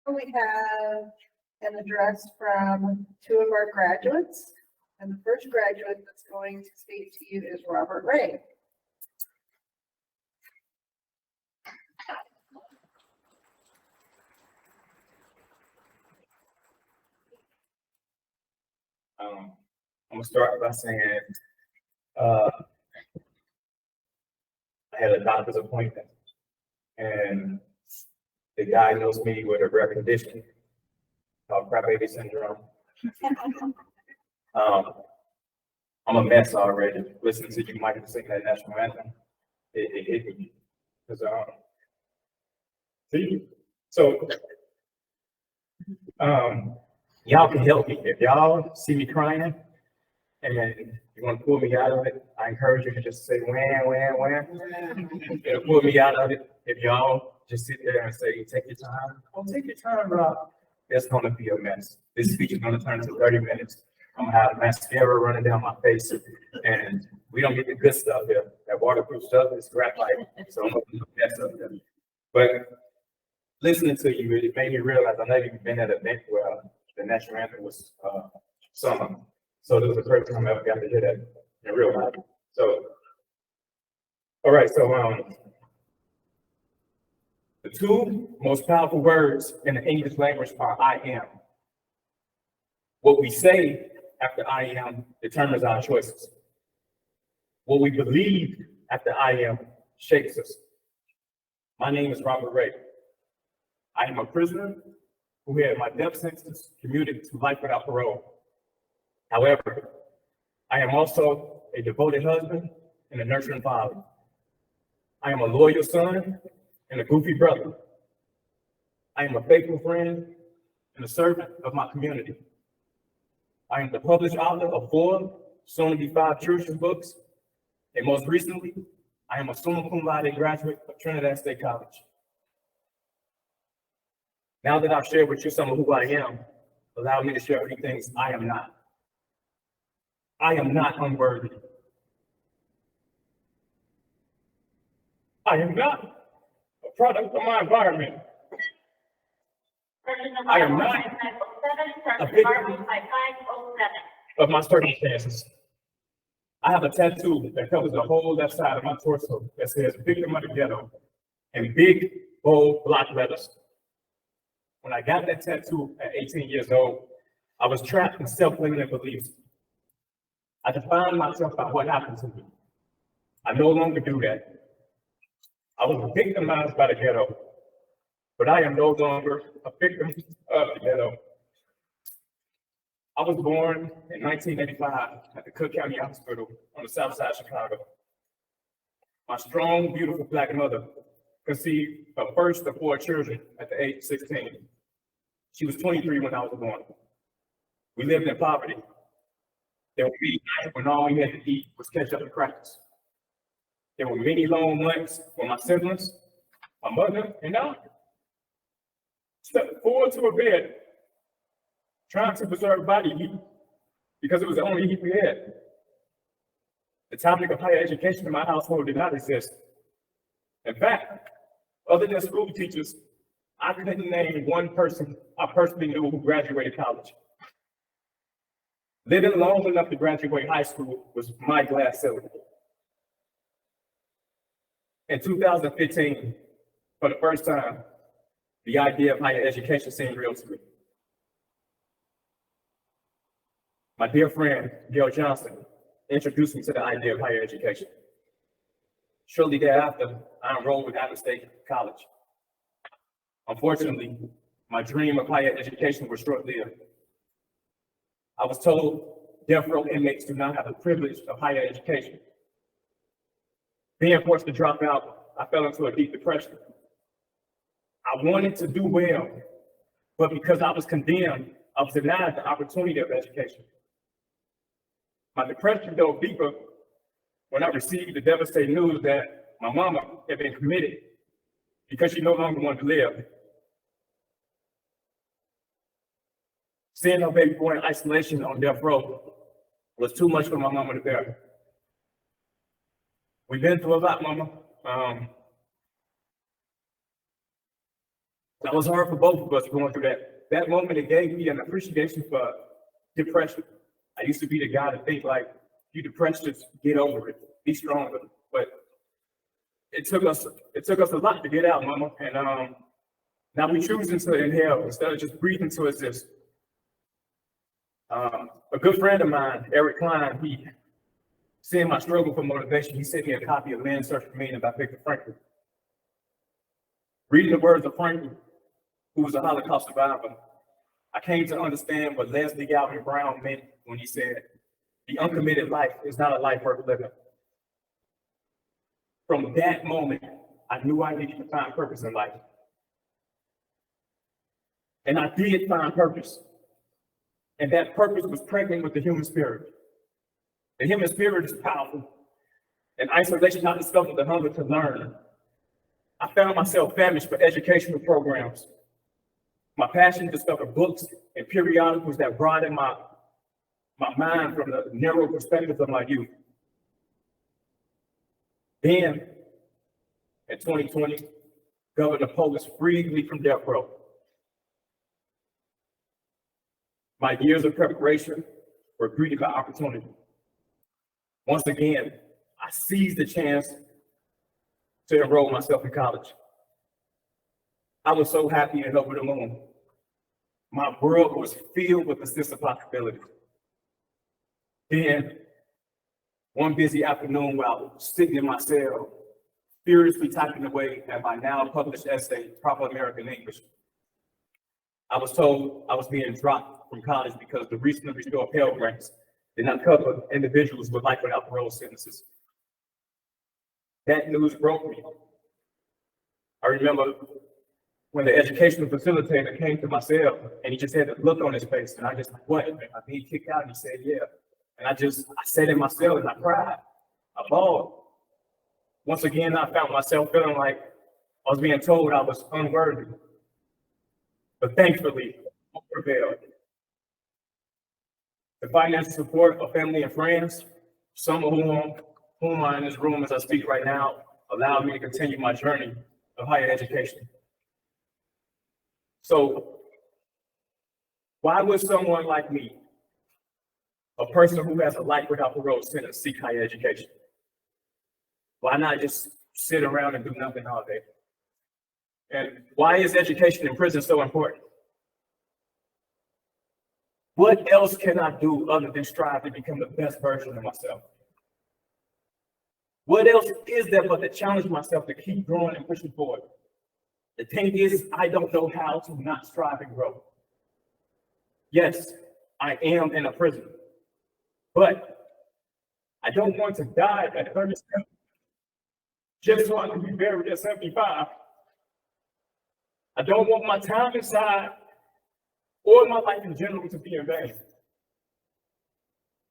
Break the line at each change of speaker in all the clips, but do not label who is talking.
We have an address from two of our graduates. And the first graduate that's going to speak to you is Robert Ray.
I'm gonna start by saying, I had a doctor's appointment and they diagnosed me with a rare condition called crybaby syndrome. I'm a mess already. Listening to you, Michael, sing that national anthem, it hit me. Because, see, so, y'all can help me. If y'all see me crying and you want to pull me out of it, I encourage you to just say, wham, wham, wham. It'll pull me out of it. If y'all just sit there and say, take your time. Oh, take your time, Rob. It's going to be a mess. This speech is going to turn into 30 minutes. I'm going to have mascara running down my face, and we don't get the good stuff here. That waterproof stuff is graphite, so I'm going to put that stuff there. But listening to you, it made me realize I never even been at an event where the national anthem was sung. So this was the first time I ever got to hear that in real life. So, all right, so the two most powerful words in the English language are I am. What we say after I am determines our choices. What we believe after I am shapes us. My name is Robert Ray. I am a prisoner who had my death sentence commuted to life without parole. However, I am also a devoted husband and a nurturing father. I am a loyal son and a goofy brother. I am a faithful friend and a servant of my community. I am the published author of 4, soon to be 5 children's books, and most recently, I am a summa cum laude graduate of Trinidad State College. Now that I've shared with you some of who I am, allow me to share a few things I am not. I am not unworthy. I am not a product of my environment. I am not a victim of my circumstances. I have a tattoo that covers the whole left side of my torso that says victim of the ghetto in big, bold block letters. When I got that tattoo at 18 years old, I was trapped in self-limiting beliefs. I defined myself by what happened to me. I no longer do that. I was victimized by the ghetto, but I am no longer a victim of the ghetto. I was born in 1985 at the Cook County Hospital on the south side of Chicago. My strong, beautiful Black mother conceived her first of 4 children at the age of 16. She was 23 when I was born. We lived in poverty. There were many nights when all we had to eat was ketchup and crackers. There were many long months when my siblings, my mother, and I stepped forward to a bed trying to preserve body heat because it was the only heat we had. The topic of higher education in my household did not exist. In fact, other than school teachers, I couldn't name one person I personally knew who graduated college. Living long enough to graduate high school was my glass ceiling. In 2015, for the first time, the idea of higher education seemed real to me. My dear friend, Gail Johnson, introduced me to the idea of higher education. Shortly thereafter, I enrolled with Adams State College. Unfortunately, my dream of higher education was short-lived. I was told death row inmates do not have the privilege of higher education. Being forced to drop out, I fell into a deep depression. I wanted to do well, but because I was condemned, I was denied the opportunity of education. My depression dove deeper when I received the devastating news that my mama had been committed because she no longer wanted to live. Seeing her baby boy in isolation on death row was too much for my mama to bear. We've been through a lot, Mama. That was hard for both of us going through that. That moment, it gave me an appreciation for depression. I used to be the guy to think like, you depressed, just get over it, be stronger. But it took us a lot to get out, mama. And now we choosing to inhale instead of just breathing to exist. A good friend of mine, Eric Klein, he seeing my struggle for motivation, he sent me a copy of Man's Search for Meaning by Viktor Frankl. Reading the words of Frankl, who was a Holocaust survivor, I came to understand what Leslie Galvin Brown meant when he said, the uncommitted life is not a life worth living. From that moment, I knew I needed to find purpose in life. And I did find purpose. And that purpose was pregnant with the human spirit. The human spirit is powerful. In isolation, I discovered the hunger to learn. I found myself famished for educational programs. My passion discovered books and periodicals that broadened my mind from the narrow perspective of my youth. Then, in 2020, Governor Polis freed me from death row. My years of preparation were greeted by opportunity. Once again, I seized the chance to enroll myself in college. I was so happy and over the moon. My world was filled with a sense of possibility. Then, one busy afternoon while sitting in my cell, furiously typing away at my now published essay, Proper American English, I was told I was being dropped from college because the recently restored Pell Grants did not cover individuals with life without parole sentences. That news broke me. I remember when the educational facilitator came to my cell and he just had a look on his face and I just like, what? I'm being kicked out, and he said, yeah. And I sat in my cell and I cried. I bawled. Once again, I found myself feeling like I was being told I was unworthy. But thankfully, hope prevailed. The financial support of family and friends, some of whom are in this room as I speak right now, allowed me to continue my journey of higher education. So why would someone like me, a person who has a life without parole sentence, seek higher education? Why not just sit around and do nothing all day? And why is education in prison so important? What else can I do other than strive to become the best version of myself? What else is there but to challenge myself to keep growing and pushing forward? The thing is, I don't know how to not strive and grow. Yes, I am in a prison, but I don't want to die at 37 just so I can be buried at 75. I don't want my time inside or my life in general to be in vain.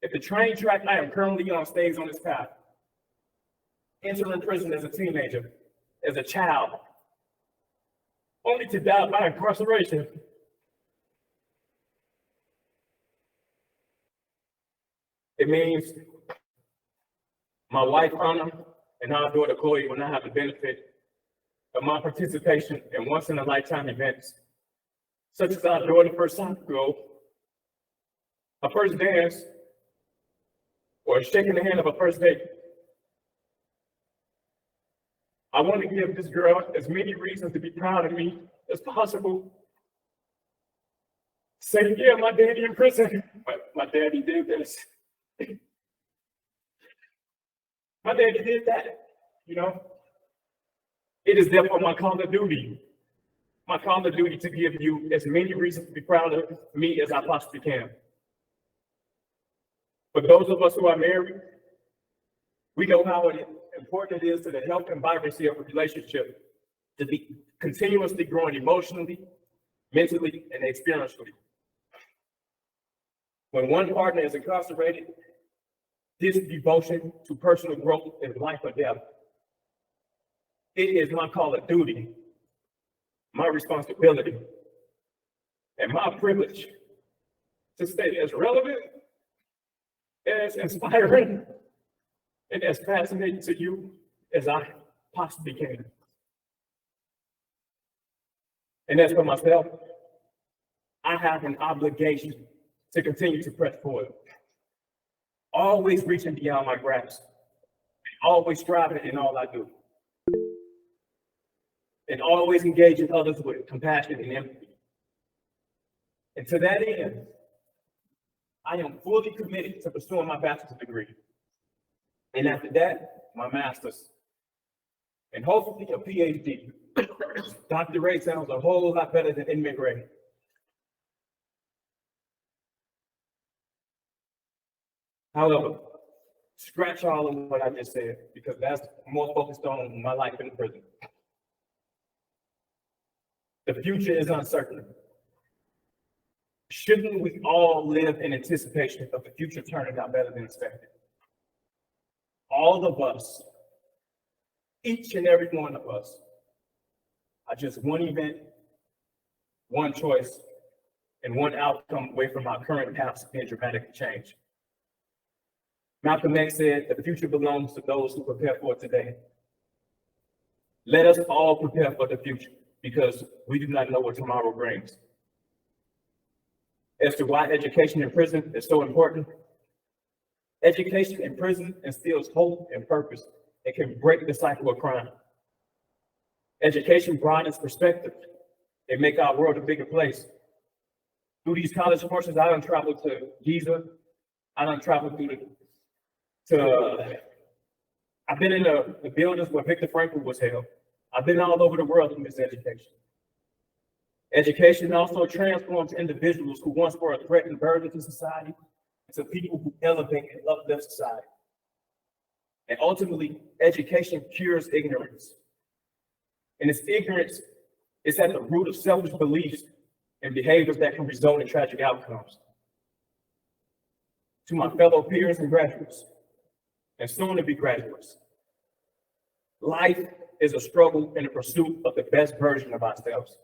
If the train track I am currently on stays on this path, entering prison as a teenager, as a child, only to die by incarceration, it means my wife, Anna, and our daughter, Chloe, will not have the benefit of my participation in once-in-a-lifetime events, such as our daughter's first soccer goal, a first dance, or shaking the hand of a first date. I want to give this girl as many reasons to be proud of me as possible. Say, yeah, my daddy in prison, but my daddy did this. My daddy did that, you know? It is therefore my call of duty to give you as many reasons to be proud of me as I possibly can. For those of us who are married, we know how important it is to the health and vibrancy of a relationship to be continuously growing emotionally, mentally, and experientially. When one partner is incarcerated, this devotion to personal growth is life or death. It is my call of duty, my responsibility, and my privilege to stay as relevant, as inspiring, and as fascinating to you as I possibly can. And as for myself, I have an obligation to continue to press forward, always reaching beyond my grasp, always striving in all I do, and always engaging others with compassion and empathy. And to that end, I am fully committed to pursuing my bachelor's degree. And after that, my master's, and hopefully a PhD. Dr. Ray sounds a whole lot better than Inmate Ray. However, scratch all of what I just said, because that's more focused on my life in prison. The future is uncertain. Shouldn't we all live in anticipation of the future turning out better than expected? All of us, each and every one of us, are just one event, one choice, and one outcome away from our current paths being dramatically changed. Malcolm X said, "The future belongs to those who prepare for it today." Let us all prepare for the future, because we do not know what tomorrow brings. As to why education in prison is so important, education in prison instills hope and purpose and can break the cycle of crime. Education broadens perspective and make our world a bigger place. Through these college courses, I done traveled to Giza. I done traveled I've been in the buildings where Viktor Frankl was held. I've been all over the world through this education. Education also transforms individuals who once were a threat and burden to society into people who elevate and uplift society. And ultimately, education cures ignorance. And it's ignorance is at the root of selfish beliefs and behaviors that can result in tragic outcomes. To my fellow peers and graduates, and soon to be graduates, life is a struggle in the pursuit of the best version of ourselves.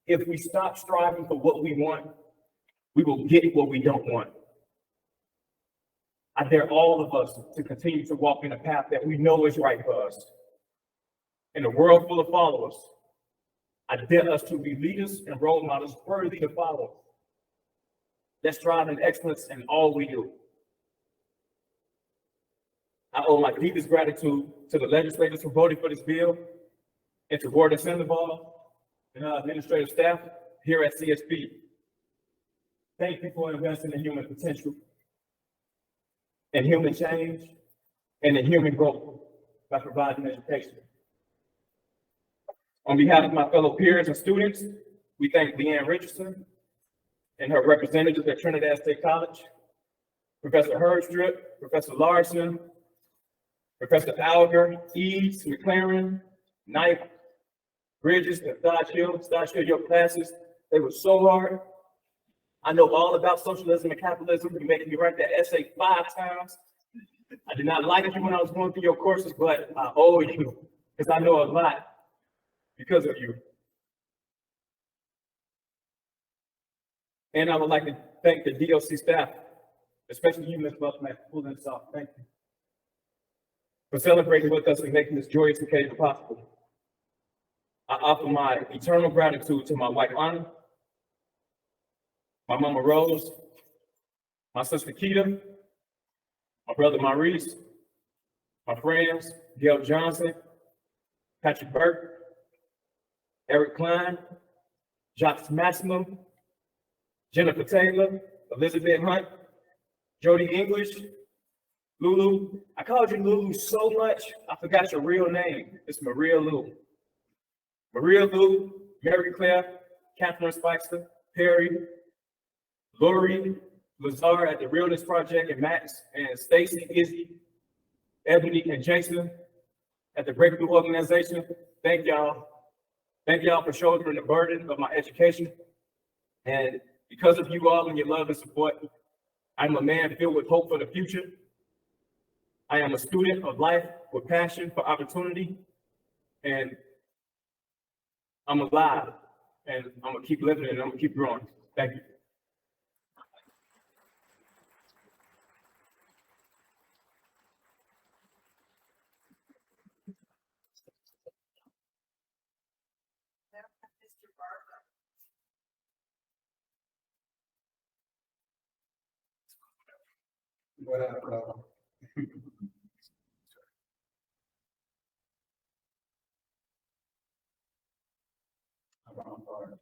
If we stop striving for what we want, we will get what we don't want. I dare all of us to continue to walk in a path that we know is right for us. In a world full of followers, I dare us to be leaders and role models worthy to follow. Let's strive in excellence in all we do. I owe my deepest gratitude to the legislators who voted for this bill, and to Warden Sandoval and our administrative staff here at CSP. Thank you for investing in human potential, in human change, and in human growth by providing education. On behalf of my fellow peers and students, we thank Leanne Richardson and her representatives at Trinidad State College, Professor Herdstrip, Professor Larson, Professor Alger, Eves, McLaren, Knife, Bridges, and Stodshield, your classes, they were so hard. I know all about socialism and capitalism. You're making me write that essay 5 times. I did not like it when I was going through your courses, but I owe you, because I know a lot because of you. And I would like to thank the DOC staff, especially you, Ms. Buckman, for pulling this off. Thank you for celebrating with us and making this joyous occasion possible. I offer my eternal gratitude to my wife, Anna, my mama, Rose, my sister, Keita, my brother, Maurice, my friends, Gail Johnson, Patrick Burke, Eric Klein, Jacques Maximum, Jennifer Taylor, Elizabeth Hunt, Jody English, Lulu. I called you Lulu so much, I forgot your real name. It's Maria Lou. Maria Lou, Mary Claire, Catherine Spicer, Perry, Lori, Lazar at the Realness Project, and Max, and Stacy, Izzy, Ebony, and Jason at the Breakthrough Organization. Thank y'all. Thank y'all for shouldering the burden of my education. And because of you all and your love and support, I'm a man filled with hope for the future. I am a student of life with passion for opportunity, and I'm alive, and I'm gonna keep living and I'm gonna keep growing. Thank you.
What up, wrong part.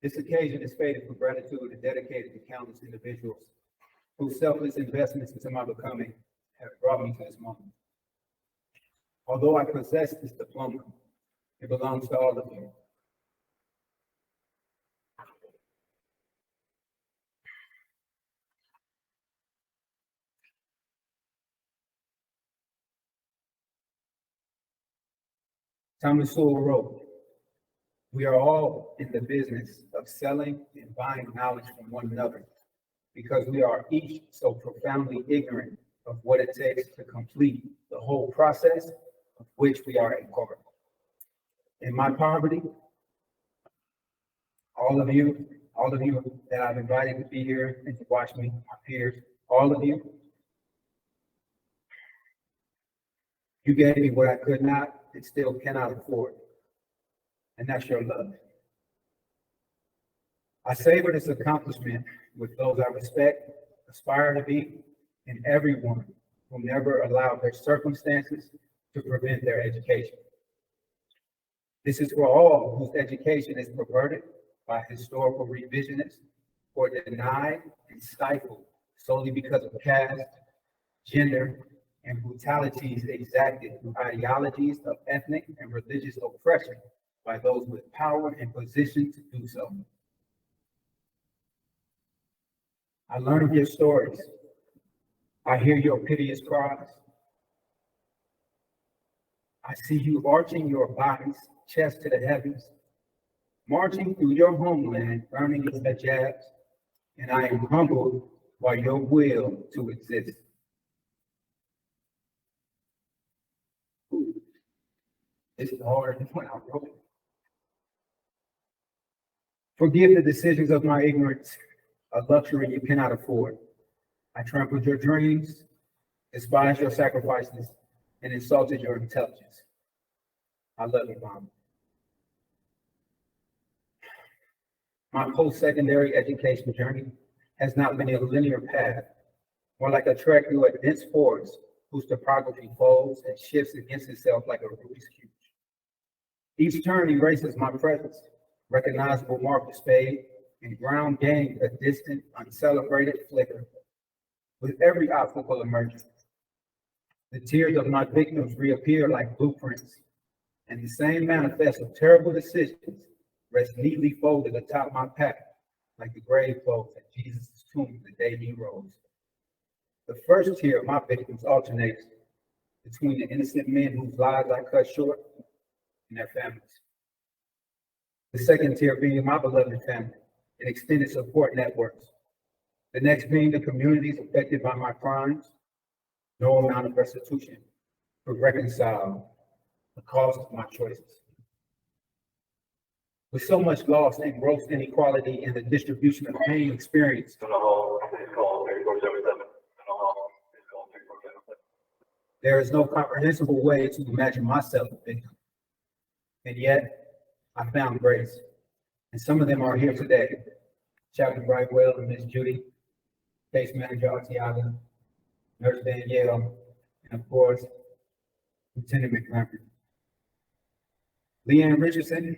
This occasion is fated for gratitude and dedicated to countless individuals whose selfless investments into my becoming have brought me to this moment. Although I possess this diploma, it belongs to all of you. Thomas Sowell wrote, "We are all in the business of selling and buying knowledge from one another because we are each so profoundly ignorant of what it takes to complete the whole process of which we are a part. In my poverty, all of you that I've invited to be here and to watch me, my peers, all of you, you gave me what I could not and still cannot afford, and that's your love. I savor this accomplishment with those I respect, aspire to be, and everyone who never allowed their circumstances to prevent their education. This is for all whose education is perverted by historical revisionists or denied and stifled solely because of caste, gender, and brutalities exacted through ideologies of ethnic and religious oppression by those with power and position to do so. I learn your stories. I hear your piteous cries. I see you arching your bodies, chest to the heavens, marching through your homeland, burning your hijabs, and I am humbled by your will to exist. This is harder than when I wrote it. Forgive the decisions of my ignorance, a luxury you cannot afford. I trampled your dreams, despised your sacrifices, and insulted your intelligence. I love you, Mom. My post-secondary education journey has not been a linear path, more like a trek through a dense forest whose topography folds and shifts against itself like a Rubik's Cube. Each turn erases my presence, recognizable markers fade, and ground gained a distant, uncelebrated flicker. With every obstacle emerging, the tears of my victims reappear like blueprints, and the same manifest of terrible decisions rests neatly folded atop my path, like the grave clothes at Jesus' tomb the day he rose. The first tier of my victims alternates between the innocent men whose lives I cut short and their families. The second tier being my beloved family and extended support networks. The next being the communities affected by my crimes. No amount of restitution could reconcile the cost of my choices. With so much loss and gross inequality in the distribution of pain experienced, there is no comprehensible way to imagine myself a victim. And yet, I found grace. And some of them are here today. Chaplain Brightwell and Miss Judy, Case Manager Artiaga, Nurse Danielle, and of course, Lieutenant McClellan. Leanne Richardson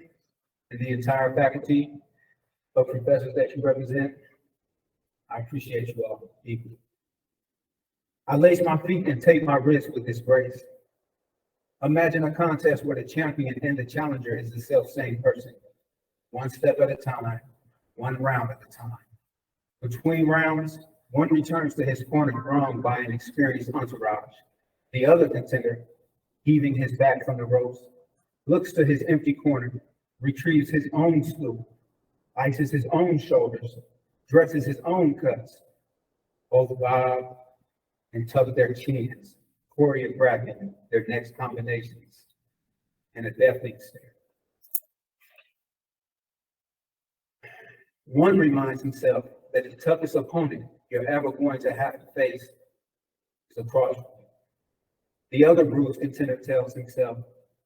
and the entire faculty of professors that you represent, I appreciate you all deeply. I lace my feet and take my risks with this grace. Imagine a contest where the champion and the challenger is the self-same person, one step at a time, one round at a time. Between rounds, one returns to his corner wronged by an experienced entourage. The other contender, heaving his back from the ropes, looks to his empty corner, retrieves his own stool, ices his own shoulders, dresses his own cuts. Both bob and tuck their chins, choreographing their next combinations. and a deafening stare. One reminds himself that the toughest opponent you're ever going to have to face is across you. The other bruised contender tells himself,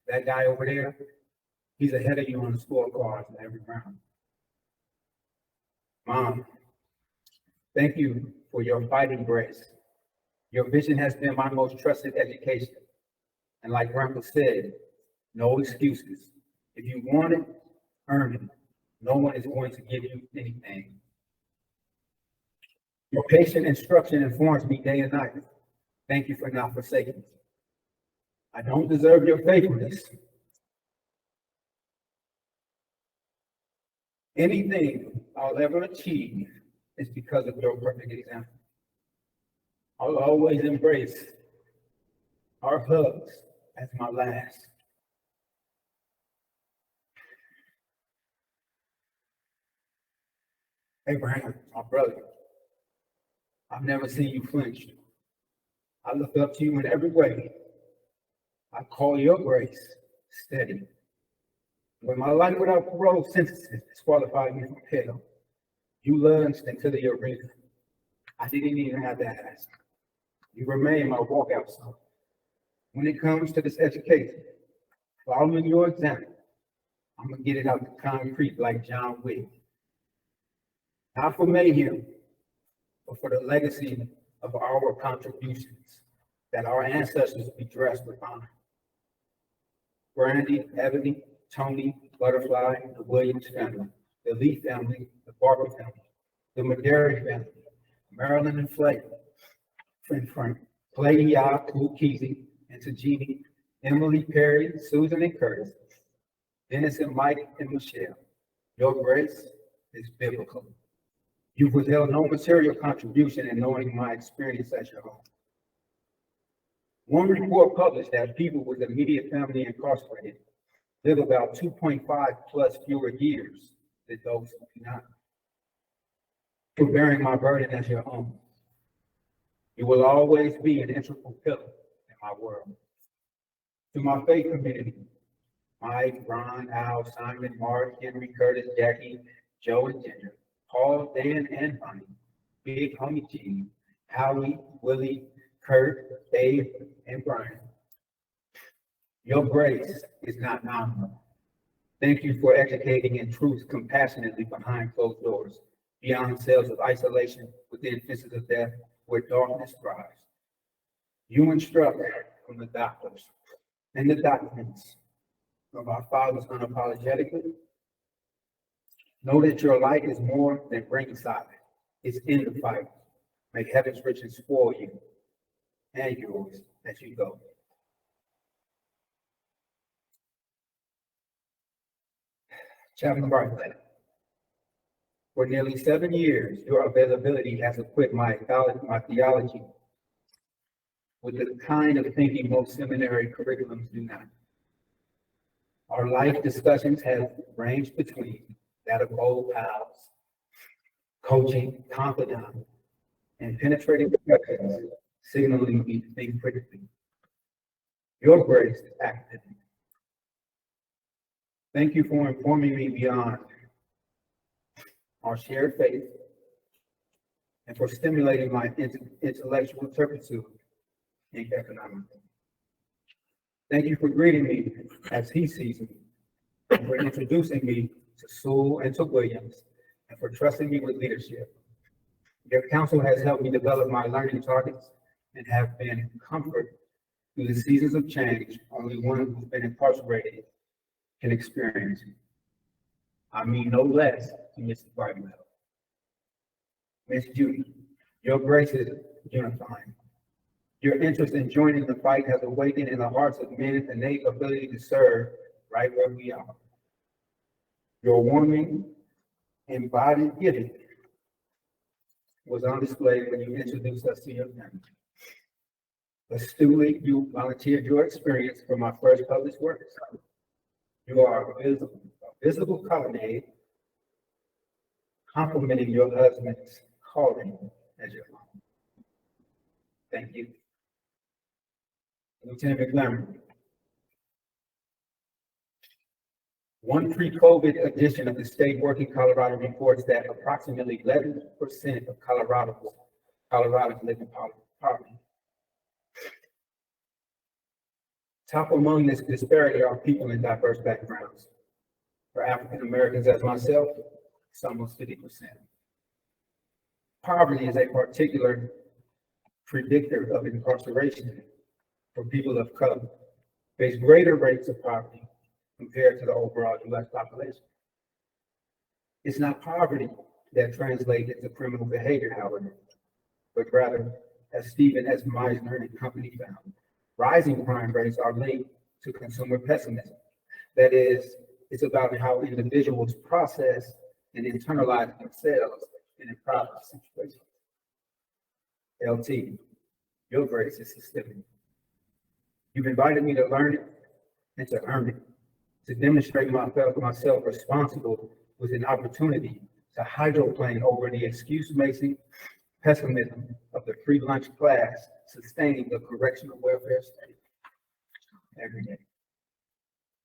that guy over there, he's ahead of you on the scorecard in every round. Mom, thank you for your fighting grace. Your vision has been my most trusted education. And like Grandpa said, no excuses. If you want it, earn it. No one is going to give you anything. Your patient instruction informs me day and night. Thank you for not forsaking me. I don't deserve your faithfulness. Anything I'll ever achieve is because of your perfect example. I'll always embrace our hugs as my last. Abraham, my brother, I've never seen you flinch. I look up to you in every way. I call your grace steady. When my life without parole sentences disqualified me from hell, you lunged into the arena. I didn't even have to ask. You remain my walkout song. When it comes to this education, following your example, I'm gonna get it out the concrete like John Wick. Not for mayhem, but for the legacy of our contributions, that our ancestors be dressed with honor. Brandy, Ebony, Tony, Butterfly, the Williams family, the Lee family, the Barber family, the Maderi family, Marilyn and Flake, Frank, Clay, Ya, Cool Keezy, and Tajini, Emily, Perry, Susan, and Curtis, Dennis and Mike and Michelle. Your grace is biblical. You've withheld no material contribution in knowing my experience at your home. One report published that people with immediate family incarcerated live about 2.5 plus fewer years than those who do not. For bearing my burden as your own. You will always be an integral pillar in my world. To my faith community, Mike, Ron, Al, Simon, Mark, Henry, Curtis, Jackie, Joe, and Ginger, Paul, Dan, and Bonnie, Big Homie G, Howie, Willie, Kurt, Dave, and Brian. Your grace is not nominal. Thank you for educating in truth compassionately behind closed doors, beyond cells of isolation, within fences of death, where darkness thrives. You instruct from the doctors and the documents of our fathers unapologetically. Know that your light is more than ringside. It's in the fight. May heaven's riches spoil you and yours as you go. Chaplain Bartlett. For nearly 7 years, your availability has equipped my theology with the kind of thinking most seminary curriculums do not. Our life discussions have ranged between that of old pals, coaching, confidant, and penetrating discussions, signaling me to think critically. Your grace is active. Thank you for informing me beyond our shared faith and for stimulating my intellectual turpitude and economic. Thank you for greeting me as he sees me, and for introducing me to Sewell and to Williams, and for trusting me with leadership. Your counsel has helped me develop my learning targets and have been comfort through the seasons of change only one who's been incarcerated can experience. I mean no less to Mrs. Bartlett. Miss Judy, your grace is unifying. Your interest in joining the fight has awakened in the hearts of men an innate ability to serve right where we are. Your warming, embodied giving was on display when you introduced us to your family. Astutely, you volunteered your experience for my first published works. You are a visible colonnade complementing your husband's calling as your home. Thank you. Lieutenant McLaren, One pre-COVID edition of the State Working Colorado reports that approximately 11% of Coloradans live in poverty. Top among this disparity are people in diverse backgrounds. For African Americans as myself, it's almost 50%. Poverty is a particular predictor of incarceration for people of color, face greater rates of poverty compared to the overall US population. It's not poverty that translates into criminal behavior, however, but rather, as Stephen S. Meisner and company found, rising crime rates are linked to consumer pessimism. That is, it's about how individuals process and internalize themselves in improper situations. LT, your grace is systemic. You've invited me to learn it and to earn it, to demonstrate myself responsible with an opportunity to hydroplane over the excuse-making pessimism of the free lunch class sustaining the correctional welfare state every day.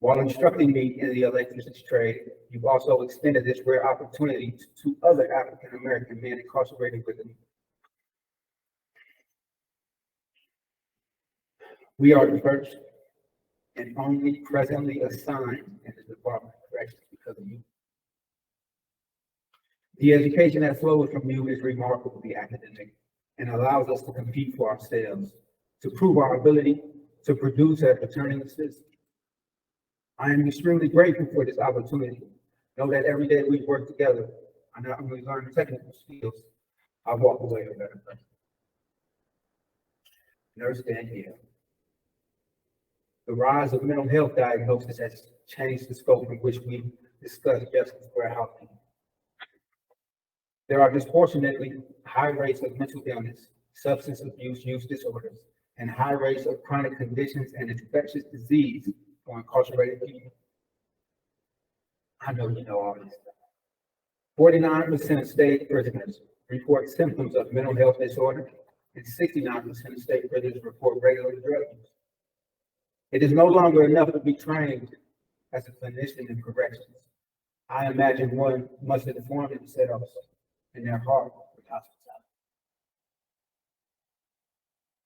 While instructing me in the electrician's trade, you've also extended this rare opportunity to other African American men incarcerated with me. We are the first and only presently assigned in the Department of Corrections because of you. The education that flows from you is remarkably academic and allows us to compete for ourselves, to prove our ability to produce as returning assistants. I am extremely grateful for this opportunity. Know that every day we work together, I not only learn technical skills, I walk away a better person. Nurse Danielle. The rise of mental health diagnosis has changed the scope in which we discuss justice warehousing. There are disproportionately high rates of mental illness, substance abuse use disorders, and high rates of chronic conditions and infectious disease for incarcerated people. I know you know all this. 49% of state prisoners report symptoms of mental health disorder, and 69% of state prisoners report regular drug use. It is no longer enough to be trained as a clinician in corrections. I imagine one must inform themselves in their heart with hospitality.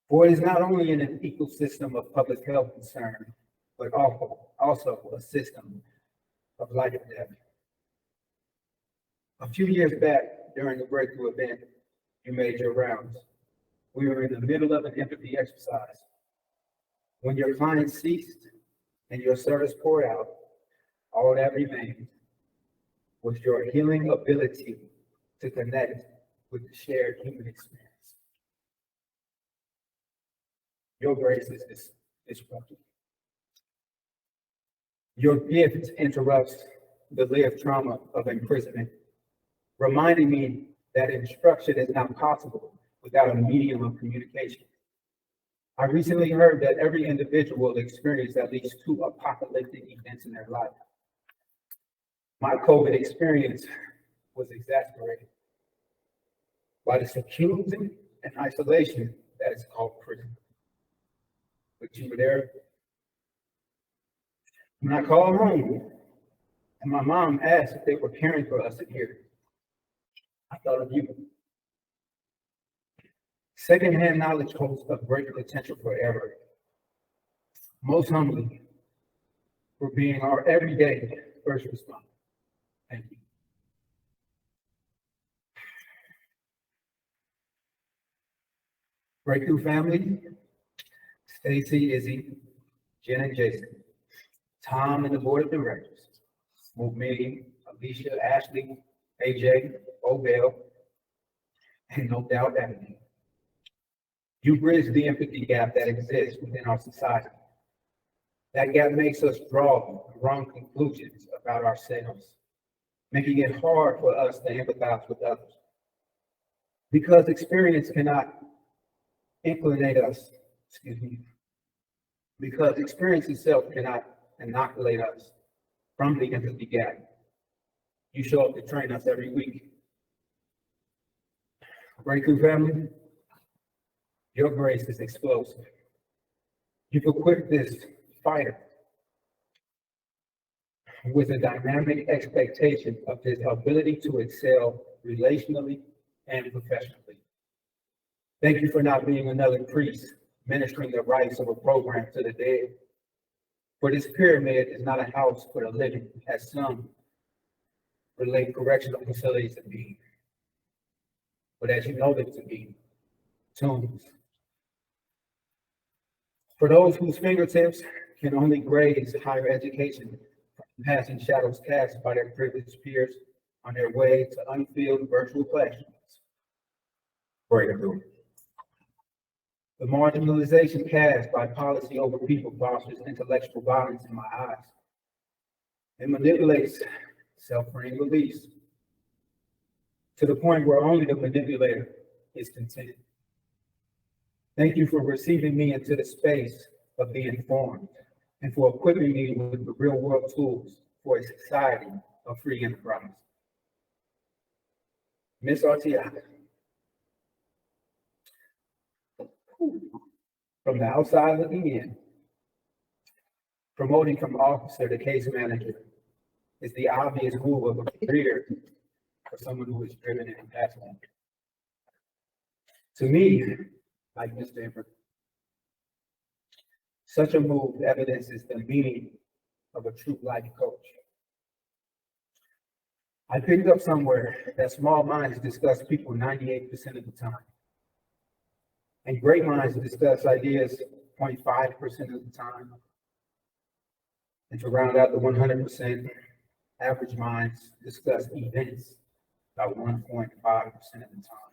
For it is not only an ecosystem of public health concern, but also a system of life and death. A few years back, during the breakthrough event, you made your rounds. We were in the middle of an empathy exercise. When your client ceased and your service poured out, all that remained was your healing ability to connect with the shared human experience. Your grace is disruptive. Your gift interrupts the lived trauma of imprisonment, reminding me that instruction is not possible without a medium of communication. I recently heard that every individual experienced at least 2 apocalyptic events in their life. My COVID experience was exasperated by the seclusion and isolation that is called prison. But you were there. When I called home and my mom asked if they were caring for us in here, I thought of you. Secondhand knowledge holds a great potential for error. Most humbly, for being our everyday first responder. Thank you. Breakthrough family, Stacy, Izzy, Jen and Jason, Tom and the board of directors, Mugmi, Alicia, Ashley, AJ, Obel, and no doubt Ebony. You bridge the empathy gap that exists within our society. That gap makes us draw the wrong conclusions about ourselves, making it hard for us to empathize with others. Because experience cannot because experience itself cannot inoculate us from the empathy gap. You show up to train us every week. Breakthrough family, your grace is explosive. You've equipped this fighter with a dynamic expectation of his ability to excel relationally and professionally. Thank you for not being another priest ministering the rites of a program to the dead. For this pyramid is not a house for the living, as some relate correctional facilities to be, but as you know them to be, tombs. For those whose fingertips can only graze higher education, passing shadows cast by their privileged peers on their way to unfilled virtual classrooms. Breakthrough. The marginalization cast by policy over people fosters intellectual violence in my eyes. It manipulates self-freeing beliefs to the point where only the manipulator is content. Thank you for receiving me into the space of being informed and for equipping me with the real world tools for a society of free enterprise. Ms. Artiaga, from the outside looking in, promoting from officer to case manager is the obvious move of a career for someone who is driven and compassionate. To me, like Mr. Emperor, such a move evidences the meaning of a true life coach. I picked up somewhere that small minds discuss people 98% of the time, and great minds discuss ideas 0.5% of the time. And to round out the 100%, average minds discuss events about 1.5% of the time.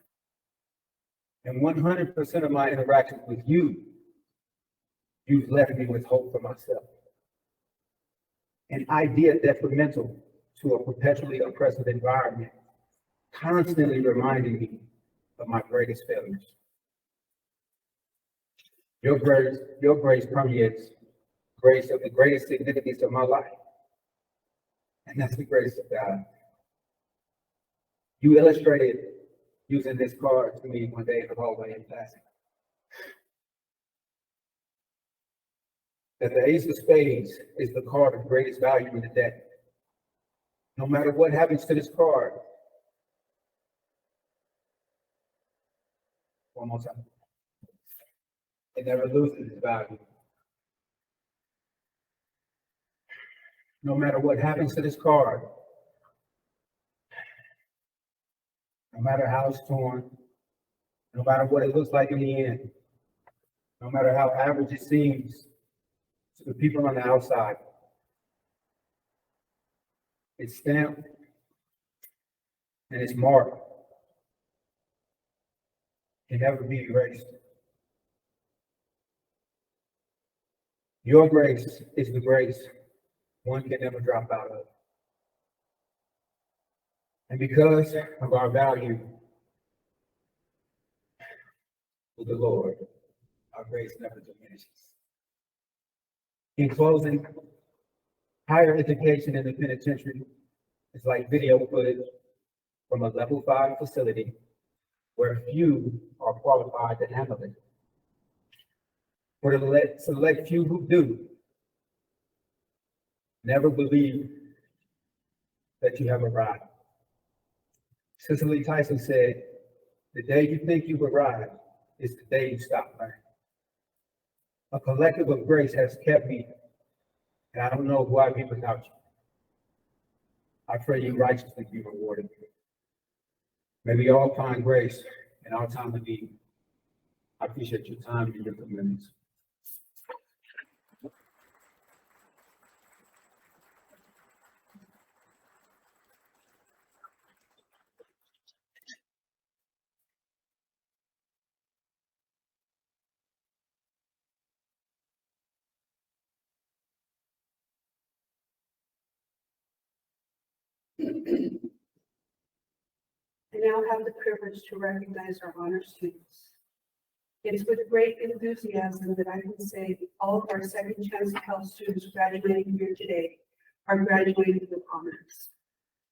And 100% of my interactions with you, you've left me with hope for myself. An idea detrimental to a perpetually oppressive environment, constantly reminding me of my greatest failures. Your grace permeates grace of the greatest significance of my life. And that's the grace of God. You illustrated using this card to me one day in the hallway in passing. That the ace of spades is the card of greatest value in the deck. No matter what happens to this card, one more time, it never loses its value. No matter what happens to this card, no matter how it's torn, no matter what it looks like in the end, no matter how average it seems to the people on the outside, it's stamped and it's marked. Can never be erased. Your grace is the grace one can never drop out of. And because of our value with the Lord, our grace never diminishes. In closing, higher education in the penitentiary is like video footage from a level 5 facility where few are qualified to handle it. For the select few who do, never believe that you have arrived. Cicely Tyson said, "The day you think you've arrived is the day you stop learning." A collective of grace has kept me, and I don't know who I'd be without you. I pray you righteously be rewarded. May we all find grace in our time of need. I appreciate your time and your commitments.
I now have the privilege to recognize our honor students. It is with great enthusiasm that I can say that all of our second chance to health students graduating here today are graduating with honors.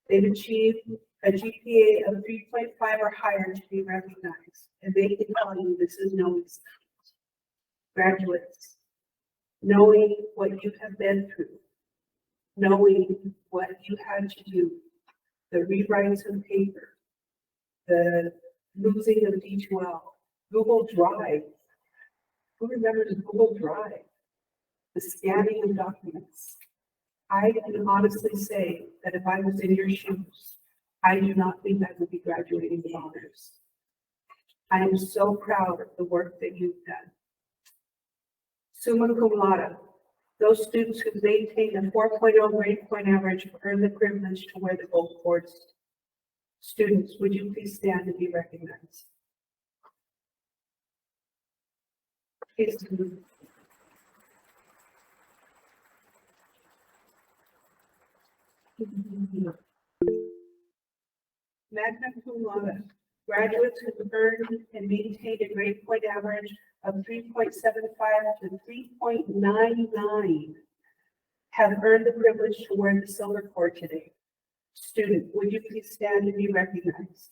They've achieved a GPA of 3.5 or higher to be recognized, and they can tell you this is no excuse. Graduates, knowing what you have been through, knowing what you had to do, the rewrites of paper, the losing of D2L, Google Drive. Who remembers Google Drive? The scanning of documents. I can honestly say that if I was in your shoes, I do not think I would be graduating with honors. I am so proud of the work that you've done. Summa cum laude, those students who maintain a 4.0 grade point average earn the privilege to wear the gold cords. Students, would you please stand and be recognized? Please do. Magna cum laude, graduates who earned and maintained a grade point average of 3.75 to 3.99 have earned the privilege to wear the silver cord today. Student, would you please stand and be recognized?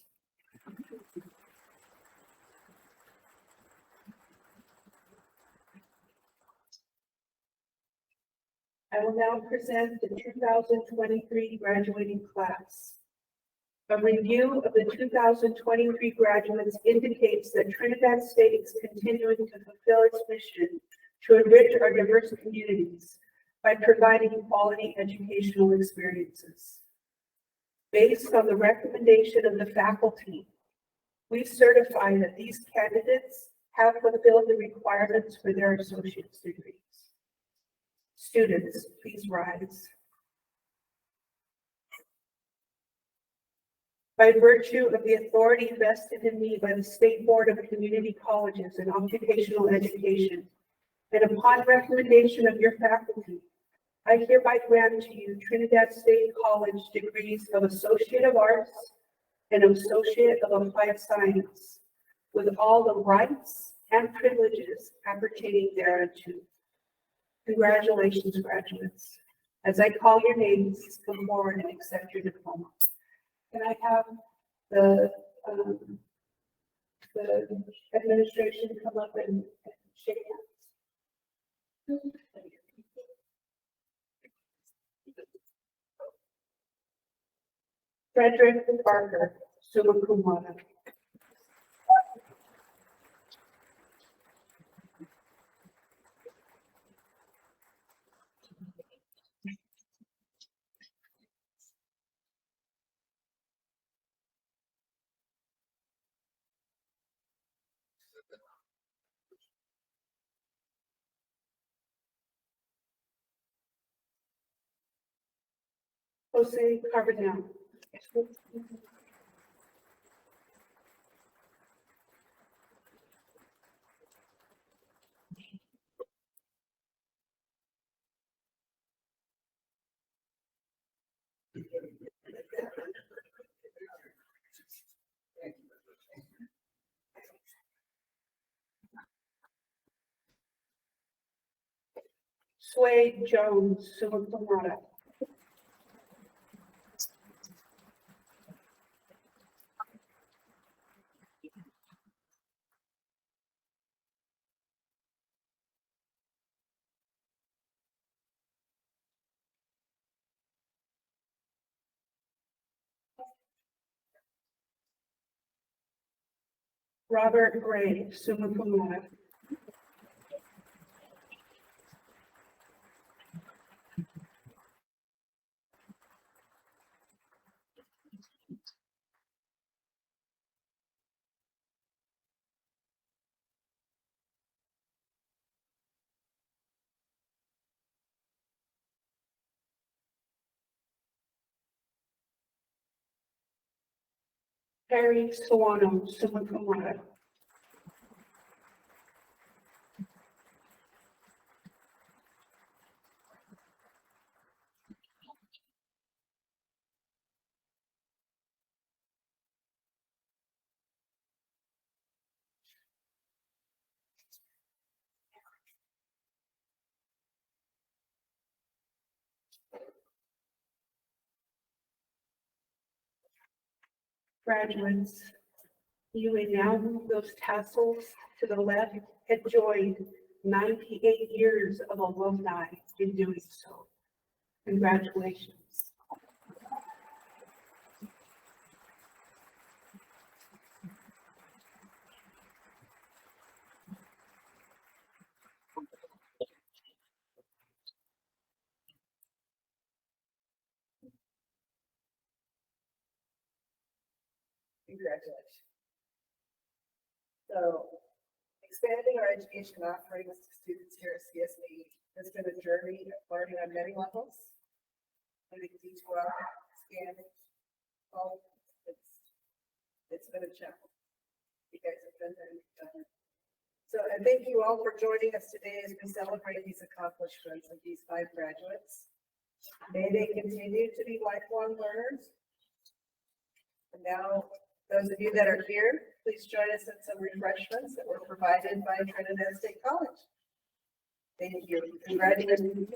I will now present the 2023 graduating class. A review of the 2023 graduates indicates that Trinidad State is continuing to fulfill its mission to enrich our diverse communities by providing quality educational experiences. Based on the recommendation of the faculty, we certify that these candidates have fulfilled the requirements for their associate's degrees. Students, please rise. By virtue of the authority vested in me by the State Board of Community Colleges and Occupational Education, and upon recommendation of your faculty, I hereby grant to you Trinidad State College degrees of Associate of Arts and Associate of Applied Science, with all the rights and privileges appertaining thereunto. Congratulations, graduates. As I call your names, come forward and accept your diploma. Can I have the administration come up and shake hands? Frederick Barker, summa cum laude. Jose Carbonell. Sway Jones, summa cum laude. Robert Gray, summa cum laude. Harry Sawano, summa cum laude. Graduates, you may now move those tassels to the left and join 98 years of alumni in doing so. Congratulations.
Congratulations. So, expanding our education offerings to students here at CSB has been a journey of learning on many levels. I think D12, scanning, all, it's been a challenge. You guys have been there. You've done it. So, and thank you all for joining us today as we celebrate these accomplishments of these 5 graduates. May they continue to be lifelong learners. And now, those of you that are here, please join us in some refreshments that were provided by Trinidad State College. Thank you. Congratulations.